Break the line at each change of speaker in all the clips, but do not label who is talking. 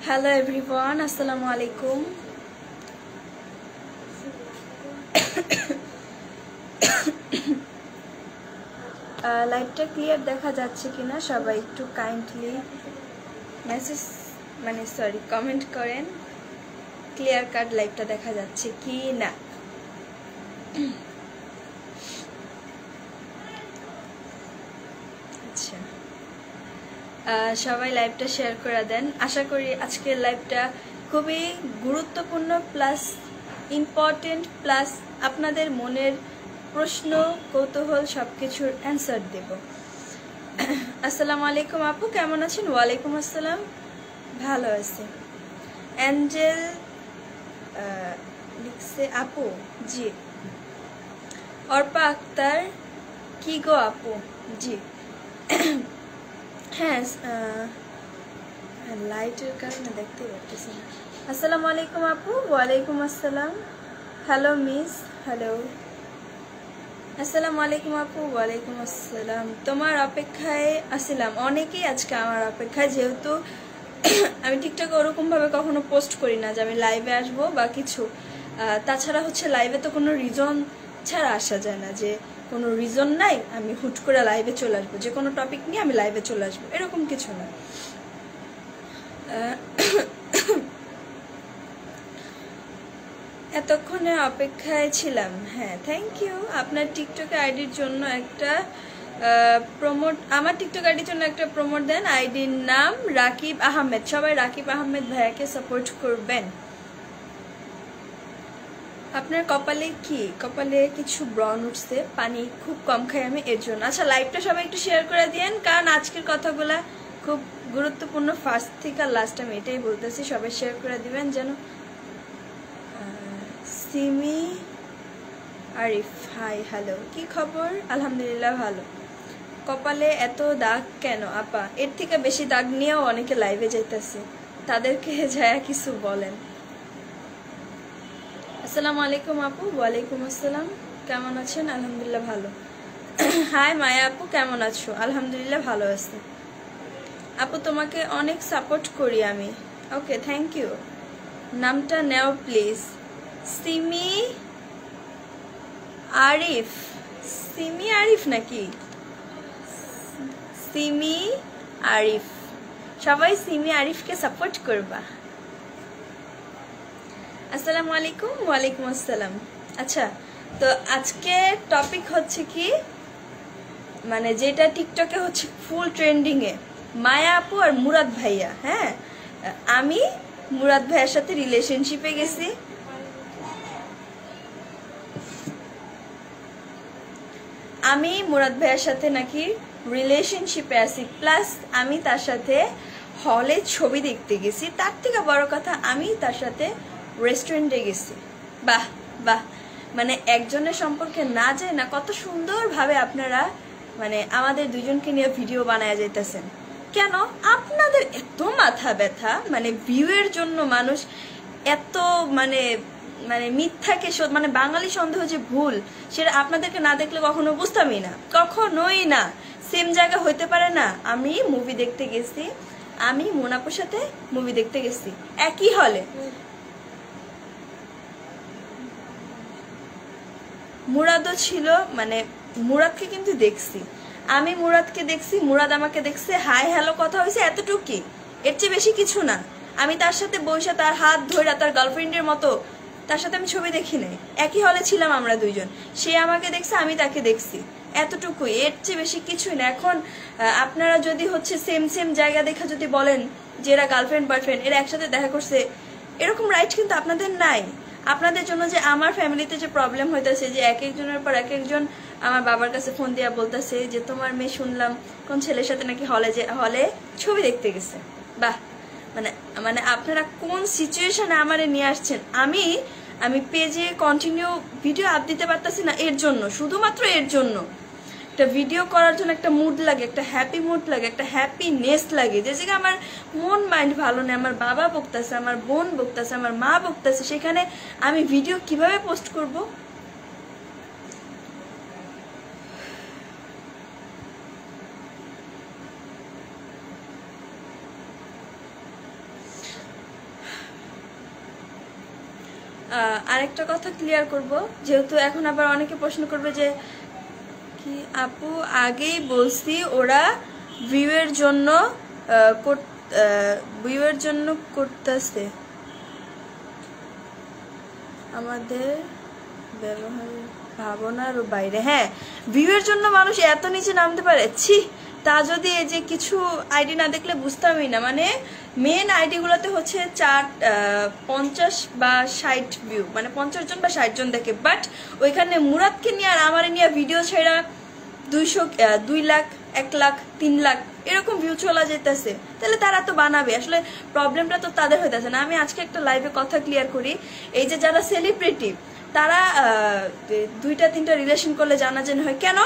Hello everyone, আসসালামু আলাইকুম। লাইভটা ক্লিয়ার দেখা যাচ্ছে কিনা সবাই একটু কাইন্ডলি মেসেজ কমেন্ট করেন ক্লিয়ার কাট লাইভটা দেখা যাচ্ছে কি না। আচ্ছা, সবাই লাইভটা শেয়ার করে দেন। আশা করি আজকের লাইভটা খুবই গুরুত্বপূর্ণ প্লাস ইম্পর্টেন্ট প্লাস আপনাদের মনের প্রশ্ন কৌতূহল সবকিছুর অ্যান্সার দেব। আসসালামু আলাইকুম আপু, কেমন আছেন? ওয়ালাইকুম আসসালাম, ভালো আছে। অ্যাঞ্জেল লিখছে আপু, জি। অর্পা আক্তার, কি গো আপু? জি হ্যাঁ, লাইটের কারণে দেখতে পাচ্ছি না। আসসালামু আলাইকুম আপু। ওয়ালাইকুম আসসালাম। Hello miss, hello. আসসালামু আলাইকুম আপু। ওয়ালাইকুম আসসালাম। তোমার অপেক্ষায় আসছিলাম। অনেকেই আজকে আমার অপেক্ষায়, যেহেতু আমি টিকটকে ওরকমভাবে কখনো পোস্ট করি না যে আমি লাইভে আসবো বা কিছু। তাছাড়া হচ্ছে লাইভে তো কোনো রিজন ছাড়া আসা যায় না, যে কোনো রিজন নাই আমি হুট করে লাইভে চলে আসবো, যে কোনো টপিক নিয়ে আমি লাইভে চলে আসবো, এরকম কিছু না। এতক্ষণে অপেক্ষায় ছিলাম। হ্যাঁ, থ্যাংক ইউ। আপনার টিকটক আইডির জন্য একটা প্রমোট, আমার টিকটক আইডির জন্য একটা প্রমোট দেন। আইডির নাম রাকিব আহমেদ। সবাই রাকিব আহমেদ ভাইয়াকে সাপোর্ট করবেন। আপনার কপালে কি? কপালে কিছু ব্রণ উঠছে, পানি খুব কম খাই আমি, এর জন্য। আচ্ছা, লাইভটা সবাই একটু শেয়ার করে দিয়েন, কারণ আজকের কথাগুলা খুব গুরুত্বপূর্ণ। ফার্স্ট থেকে লাস্ট আমি এটাই বলতেছি, সবাই শেয়ার করে দিবেন যেন। সিমি আরিফ, হাই, হ্যালো, কি খবর? আলহামদুলিল্লাহ ভালো। কপালে এত দাগ কেন আপা? এর থেকে বেশি দাগ নিয়েও অনেকে লাইভে যাইতেছে, তাদেরকে যায় কিছু বলেন। আসসালামু আলাইকুম আপু। ওয়ালাইকুম আসসালাম, কেমন আছেন? আলহামদুলিল্লাহ ভালো। হাই মায়া আপু, কেমন আছো? আলহামদুলিল্লাহ ভালো আছি আপু, তোমাকে অনেক সাপোর্ট করি আমি। ওকে, থ্যাংক ইউ। নামটা নেও প্লিজ। সিমি আরিফ। সিমি আরিফ নাকি? সিমি আরিফ, সবাই সিমি আরিফকে সাপোর্ট করবা। আসসালামু আলাইকুম। ওয়ালাইকুম আসসালাম। আচ্ছা, তো আজকে টপিক হচ্ছে কি, মানে যেটা টিকটকে হচ্ছে ফুল ট্রেন্ডিং এ, মায়া আপু আর মুরাদ ভাইয়া। হ্যাঁ, আমি মুরাদ ভাইয়ার সাথে রিলেশনশিপে গেছি। আমি মুরাদ ভাইয়ার সাথে নাকি রিলেশনশিপে আছি, প্লাস আমি তার সাথে হলে ছবি দেখতে গেছি। তার থেকে বড় কথা, আমি তার সাথে রেস্টুরেন্টে গেছি। বাহ বাহ, মানে একজনের সম্পর্কে না যায় না কত সুন্দরভাবে আপনারা মানে আমাদের দুজনকে নিয়ে ভিডিও বানায় যাইতেছেন। কেন আপনাদের এত মাথা ব্যথা? মানে ভিউয়ের জন্য মানুষ এত মানে মানে মিথ্যাকে মানে বাঙালি সন্দেহ যে ভুল, সেটা আপনাদেরকে না দেখলে কখনো বুঝতামই না, কখনোই না। সেম জায়গা হইতে পারে না। আমি মুভি দেখতে গেছি, আমি মোনাপুর সাথে মুভি দেখতে গেছি একই হলে। মুরাদও ছিল, মানে মুরাদকে কিন্তু দেখছি, আমি মুরাদকে দেখছি, মুরাদ আমাকে দেখছে, হাই হ্যালো কথা হয়েছে, এতটুকুই, এর চেয়ে বেশি কিছু না। আমি তার সাথে বসে তার হাত ধরে তার গার্লফ্রেন্ডের মতো তার সাথে আমি ছবি দেখি নাই, একই হলে ছিলাম আমরা দুইজন, সে আমাকে দেখছে, আমি তাকে দেখছি, এতটুকুই, এর চেয়ে বেশি কিছুই না। এখন আপনারা যদি হচ্ছে সেম সেম জায়গা দেখা যদি বলেন যে এরা গার্লফ্রেন্ড বয়ফ্রেন্ড, এরা একসাথে দেখা করছে, এরকম রাইট কিন্তু আপনাদের নাই। আপনাদের জন্য যে আমার ফ্যামিলিতে যে প্রবলেম হইতেছে, যে এক একজনের পর এক একজন আমার বাবার কাছে ফোন দিয়া বলতেছে যে তোমার মেয়ে শুনলাম কোন ছেলের সাথে নাকি হলে ছবি দেখতে গেছে। বাহ, মানে মানে আপনারা কোন সিচুয়েশনে আমারে নিয়ে আসছেন। আমি আমি পেজে কন্টিনিউ ভিডিও আপ দিতে পারতাছি না, এর জন্য, শুধুমাত্র এর জন্য। একটা ভিডিও করার জন্য একটা মুড লাগে, একটা হ্যাপি মুড লাগে, একটা হ্যাপিনেস লাগে, যে জায়গায় আমার মন মাইন্ড ভালো নেই, আমার বাবা বকতেছে, আমার বোন বকতেছে, আমার মা বকতেছে, সেখানে আমি ভিডিও কিভাবে পোস্ট করব? আরেকটা কথা ক্লিয়ার করব, যেহেতু এখন আবার অনেকে প্রশ্ন করবে যে কি আপু আগেই বলছি ওরা ভিউয়ের জন্য করতেছে, আমাদের ব্যবহারের ভাবনার বাইরে। হ্যাঁ, ভিউয়ের জন্য মানুষ এত নিচে নামতে পারে, ছি। তা যদি এই যে কিছু আইডি না দেখলে বুঝতামই না, মানে মেন আইডিগুলোতে হচ্ছে 50 বা 60 ভিউ, মানে 50 জন বা 60 জন দেখে। বাট ওইখানে মুরাদকে নিয়ে আর আমার নিয়ে ভিডিও ছেড়া 2 লাখ 1 লাখ 3 লাখ এরকম ভিউ চলা যেতেছে, তাহলে তারা তো বানাবে। আসলে প্রবলেমটা তো তাদের হইতেছে না। আমি আজকে একটা লাইভে কথা ক্লিয়ার করি, এই যে যারা সেলিব্রিটি তারা 2-3টা রিলেশন করলে জানাজানি হয় কেন?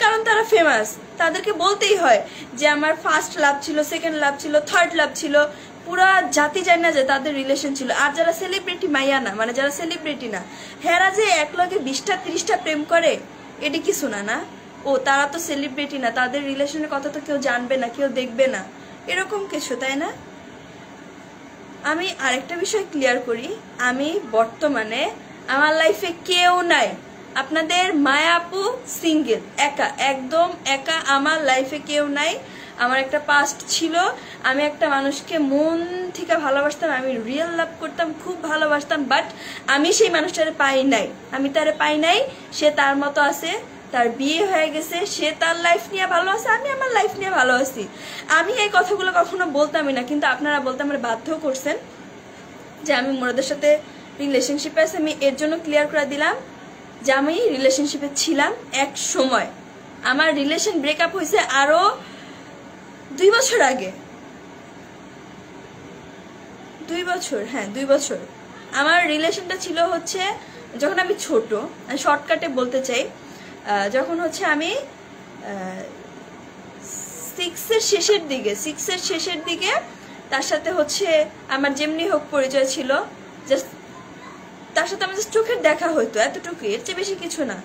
কারণ তারা ফেমাস, তাদেরকে বলতেই হয় যে আমার ফার্স্ট লাভ ছিল, সেকেন্ড লাভ ছিল, থার্ড লাভ ছিল, পুরা জাতি জানে না যে তাদের রিলেশন ছিল। আর যারা সেলিব্রিটি মাইয়া না, মানে যারা সেলিব্রিটি না, হেরা যে এক লগে 20টা 30টা প্রেম করে, এটি কিছু না। না, ও তারা তো সেলিব্রিটি না, তাদের রিলেশনের কথা তো কেউ জানবে না, কেউ দেখবে না, এরকম কিছু, তাই না? আমি আরেকটা বিষয় ক্লিয়ার করি, আমি বর্তমানে আমার লাইফে কেউ নাই। আপনাদের মায়া আপু সিঙ্গেল, একা, একদম একা। আমার লাইফে কেউ নাই। আমার একটা পাস্ট ছিল, আমি একটা মানুষকে মন থেকে ভালোবাসতাম, আমি রিয়েল লাভ করতাম, খুব ভালোবাসতাম। বাট আমি সেই মানুষটারে পাই নাই, আমি তারে পাই নাই। সে তার মতো আছে, তার বিয়ে হয়ে গেছে, সে তার লাইফ নিয়ে ভালো আছে, আমি আমার লাইফ নিয়ে ভালো আছি। আমি এই কথাগুলো কখনো বলতামই না, কিন্তু আপনারা বলতে আমার বাধ্য করছেন যে আমি মুরাদের সাথে রিলেশনশিপে আছে। আমি এর জন্য ক্লিয়ার করে দিলাম যে আমি রিলেশনশিপে ছিলাম এক সময়। আমার রিলেশন ব্রেকআপ হয়েছে আরো 2 বছর আগে, 2 বছর, হ্যাঁ 2 বছর। আমার রিলেশনটা ছিল হচ্ছে যখন আমি ছোট, শর্টকাটে বলতে চাই, যখন হচ্ছে আমি 6 এর শেষের দিকে তার সাথে হচ্ছে আমার যেমনি হোক পরিচয় ছিল, জাস্ট তার সাথে আমার জাস্ট চোখের দেখা হইতো, এতটুকুই, এর চেয়ে বেশি কিছু না।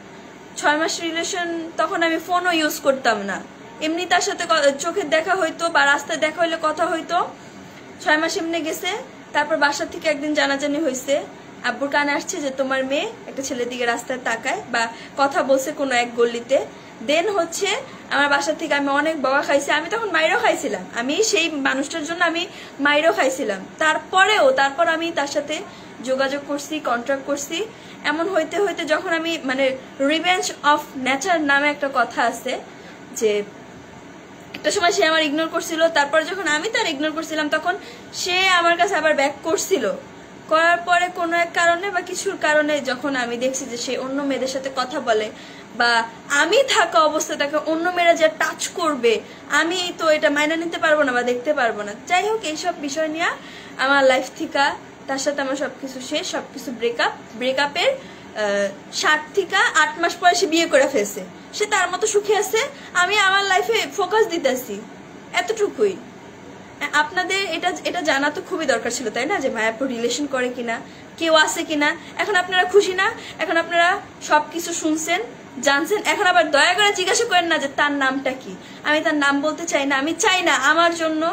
6 মাস রিলেশন, তখন আমি ফোনও ইউজ করতাম না, এমনি তার সাথে চোখের দেখা হইতো বা রাস্তায় দেখা হইলে কথা হইতো। 6 মাস এমনি গেছে। তারপর বাসা থেকে একদিন জানাজানি হয়েছে, আব্বুর কানে আসছে যে তোমার মেয়ে একটা ছেলের দিকে রাস্তায় তাকায় বা কথা বলছে কোনো এক গল্লিতে। দেন হচ্ছে আমার বাসা থেকে আমি অনেক বকা খাইছি, আমি তখন মাইরও খাইছিলাম, আমি সেই মানুষটার জন্য আমি মাইরও খাইছিলাম। তারপর আমি তার সাথে যোগাযোগ করছি, কন্ট্রাক্ট করছি। এমন হইতে হইতে যখন আমি, মানে রিভেঞ্জ অফ নেচার নামে একটা কথা আছে, যে একটা সময় সে আমার ইগনোর করছিল, তারপর যখন আমি তার ইগনোর করছিলাম তখন সে আমার কাছে আবার ব্যাক করছিল। করার পরে কোনো এক কারণে বা কিছুর কারণে যখন আমি দেখছি যে সে অন্য মেয়েদের সাথে কথা বলে বা আমি থাকা অবস্থায় তাকে অন্য মেয়েরা যে টাচ করবে, আমি তো এটা মাইনা নিতে পারবো না বা দেখতে পারবো না। যাই হোক, এইসব বিষয় নিয়ে আমার লাইফ থেকে তার সাথে আমার সবকিছু শেষ, সবকিছু ব্রেকআপের 7 থেকে 8 মাস পরে সে বিয়ে করে ফেলছে। সে তার মতো সুখে আছে, আমি আমার লাইফে ফোকাস দিতেছি, এতটুকুই। আপনাদের এটা জানা তো খুবই দরকার ছিল, তাই না, যে মায়াপুর রিলেশন করে কিনা, কেউ আছে কিনা। এখন আপনারা খুশি না? এখন আপনারা সবকিছু শুনছেন, জানছেন। এখন আবার দয়া করে জিজ্ঞাসা করেন না যে তার নামটা কি। আমি তার নাম বলতে চাই না, আমি চাই না আমার জন্য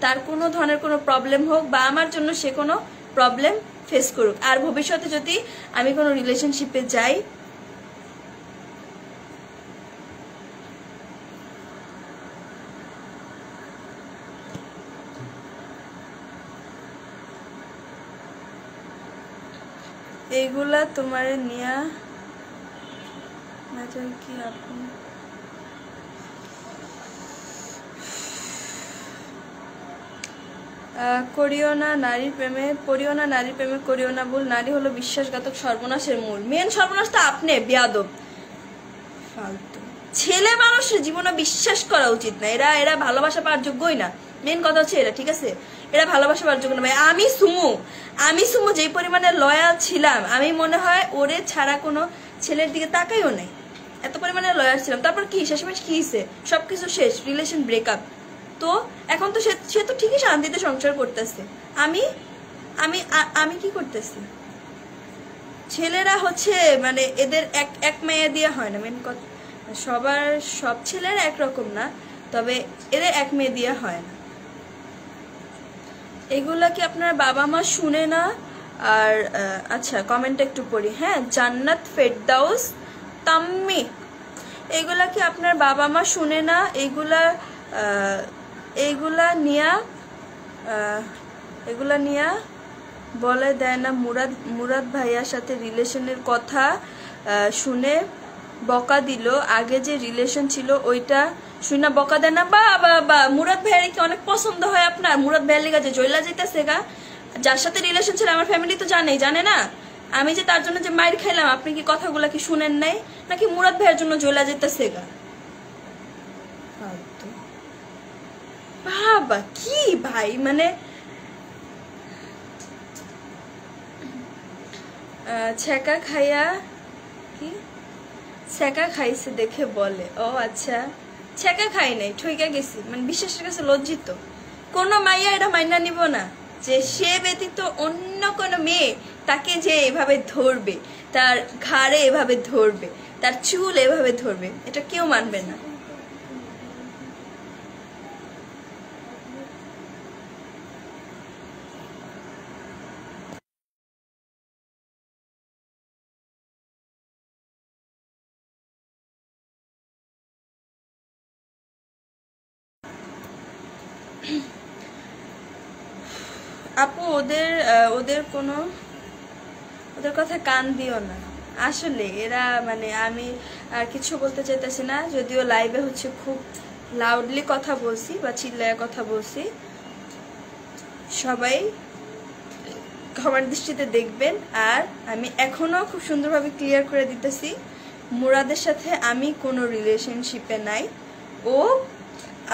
তার কোনো ধরনের কোনো প্রবলেম হোক বা আমার জন্য সে কোনো প্রবলেম ফেস করুক। আর ভবিষ্যতে যদি আমি কোনো রিলেশনশিপে যাই, এইগুলা তোমার নিয়া কি আপনি করিও না নারীর প্রেমে, পড়িও না নারীর প্রেমে, করিও না ভুল। নারী হলো বিশ্বাসঘাতক, সর্বনাশের মূল। মেন সর্বনাশ তো আপনি, বেয়াদব, ফালতু ছেলে মানুষের জীবনে বিশ্বাস করা উচিত না। এরা ভালোবাসা পাওয়ার যোগ্যই না, মেন কথা হচ্ছে এরা, ঠিক আছে, এরা ভালোবাসা পাওয়ার যোগ্য না। ভাই আমি সুমু যেই পরিমাণে লয়াল ছিলাম, আমি মনে হয় ওরে ছাড়া কোনো ছেলের দিকে তাকাইও নাই, এত পরিমাণে লয়াল ছিলাম। তারপর কি শেষমেশ কি হয়েছে? সবকিছু শেষ, রিলেশন ব্রেকআপ। তো এখন তো সে তো ঠিকই শান্তিতে সংসার করতেছে, আমি কি করতেছি? ছেলেরা হচ্ছে মানে এদের এক মেয়ে দিয়ে হয় না, মেন কথা সব ছেলেরা একরকম না, তবে এদের এক মেয়ে দিয়ে হয় না। এগুলা কি আপনার বাবা মা শুনে না? আর আচ্ছা কমেন্টটা একটু পড়ি। হ্যাঁ, জান্নাত ফেরদাউস তাম্মি, এগুলা কি আপনার বাবা মা শুনে না? এইগুলা নিয়া বলে দেয় না? মুরাদ ভাইয়ার সাথে রিলেশনের কথা শুনে বকা দিল, আগে যে রিলেশন ছিল ওইটা শুনে বকা দেয় না? বা মুরাদ ভাইয়ার কি অনেক পছন্দ হয় আপনার? মুরাদ ভাইয়ার লিগা যে জয়লা যেতেছে গা, যার সাথে রিলেশন ছিল আমার ফ্যামিলি তো জানে না? আমি যে তার জন্য যে মাইর খাইলাম, আপনি কি কথাগুলা কি শুনেন নাই? নাকি মুরাদ ভাইয়ের জন্য জয়লা যেতেছে গা? বাবা কি ভাই, মানে ছ্যাঁকা খাইয়া কি ছ্যাঁকা খাইছে দেখে বলে। ও আচ্ছা, ছ্যাঁকা খাই নাই, ঠইকা গেছি, মানে বিশ্বাসের কাছে লজ্জিত। কোনো মাইয়া এটা মাইনা নিব না যে সে ব্যতীত অন্য কোনো মেয়ে তাকে যে এভাবে ধরবে, তার ঘাড়ে এভাবে ধরবে, তার চুল এভাবে ধরবে, এটা কেউ মানবে না। আপু ওদের কথা কান দিও না। আসলে এরা, মানে আমি আর কিছু বলতে চাইতেছি না, যদিও লাইভে হচ্ছে খুব লাউডলি কথা বলছি বা চিল্লায় কথা বলছি, সবাই ক্ষমার দৃষ্টিতে দেখবেন। আর আমি এখনো খুব সুন্দরভাবে ক্লিয়ার করে দিতেছি, মুরাদের সাথে আমি কোনো রিলেশনশিপে নাই, ও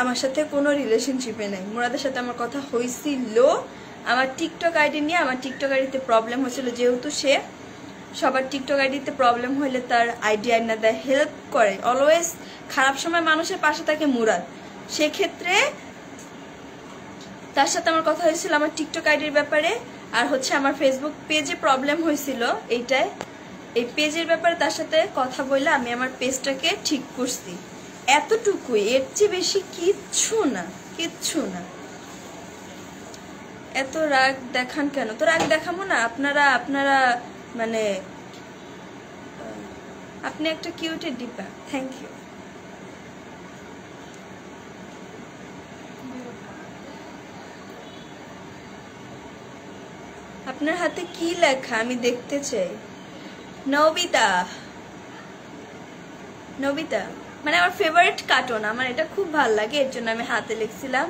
আমার সাথে কোনো রিলেশনশিপে নাই। মুরাদের সাথে আমার কথা হয়েছিল আমার টিকটক আইডি নিয়ে। আমার টিকটক আইডিতে প্রবলেম হয়েছিল, যেহেতু সে সবার টিকটক আইডিতে প্রবলেম হইলে তার আইডি আইনা দেয়, হেল্প করে, অলওয়েজ খারাপ সময় মানুষের পাশে থাকে মুরাদ। সেক্ষেত্রে তার সাথে আমার কথা হয়েছিল আমার টিকটক আইডির ব্যাপারে, আর হচ্ছে আমার ফেসবুক পেজে প্রবলেম হয়েছিল এইটাই, এই পেজের ব্যাপারে তার সাথে কথা বলে আমি আমার পেজটাকে ঠিক করছি। এতটুকুই, এর চেয়ে বেশি কিচ্ছু না। এত রাগ দেখান কেন? তো রাগ দেখাবো না। আপনারা মানে আপনি একটা কিউটের ডিপা, থ্যাংক ইউ। আপনার হাতে কি লেখা আমি দেখতে চাই। নবিতা, মানে আমার ফেভারিট কার্টুন, আমার এটা খুব ভালো লাগে, এর জন্য আমি হাতে লিখছিলাম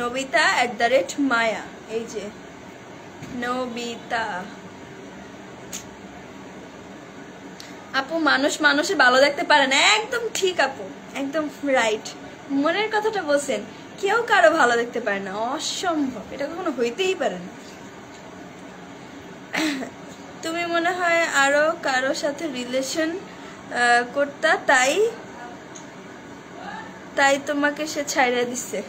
নবিতা @মায়া। এই যে নবিতা। আপু মানুষে ভালো দেখতে পারে না, একদম ঠিক আপু, একদম রাইট, মনের কথাটা বলছেন। কেউ কারো ভালো দেখতে পারে না, অসম্ভব, এটা কখনো হইতেই পারে না। তুমি মনে হয় আরো কারো সাথে রিলেশন করতা, তাই তোমাকে সে ছাইড়া দিচ্ছে।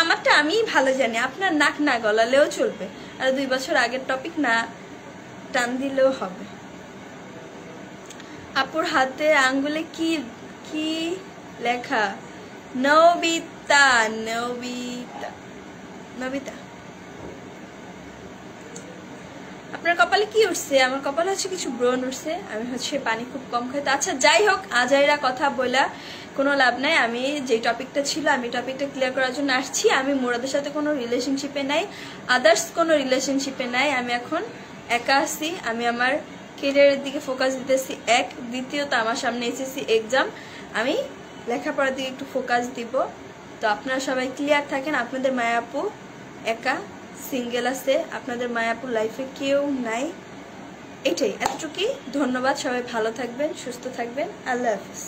আমারটা আমিই ভালো জানি, আপনার নাক না গলালেও চলবে, আর 2 বছর আগের টপিক না টান দিলেও হবে। আপুর হাতে আঙ্গুলে কি লেখা? নবিতা। আপনার কপালে কি উঠছে? আমার কপালে হচ্ছে কিছু ব্রণ উঠছে, আমি হচ্ছে পানি খুব কম খাই। আচ্ছা যাই হোক, আজাইরা কথা বলা কোনো লাভ নাই। আমি যে টপিকটা ছিল, আমি টপিকটা ক্লিয়ার করার জন্য আসছি। আমি মুরাদের সাথে কোনো রিলেশনশিপে নাই, আদার্স কোনো রিলেশনশিপে নাই। আমি এখন একা আছি, আমি আমার ক্যারিয়ারের দিকে ফোকাস দিতেছি। দ্বিতীয়ত আমার সামনে এসএসসি এক্সাম, আমি লেখাপড়ার দিকে একটু ফোকাস দিব। তো আপনারা সবাই ক্লিয়ার থাকেন, আপনাদের মায়াপু একা সিঙ্গেল আছে, আপনাদের মায়াপুর লাইফে কেউ নাই। এটাই, এতটুকুই। ধন্যবাদ, সবাই ভালো থাকবেন, সুস্থ থাকবেন, আল্লাহ হাফিজ।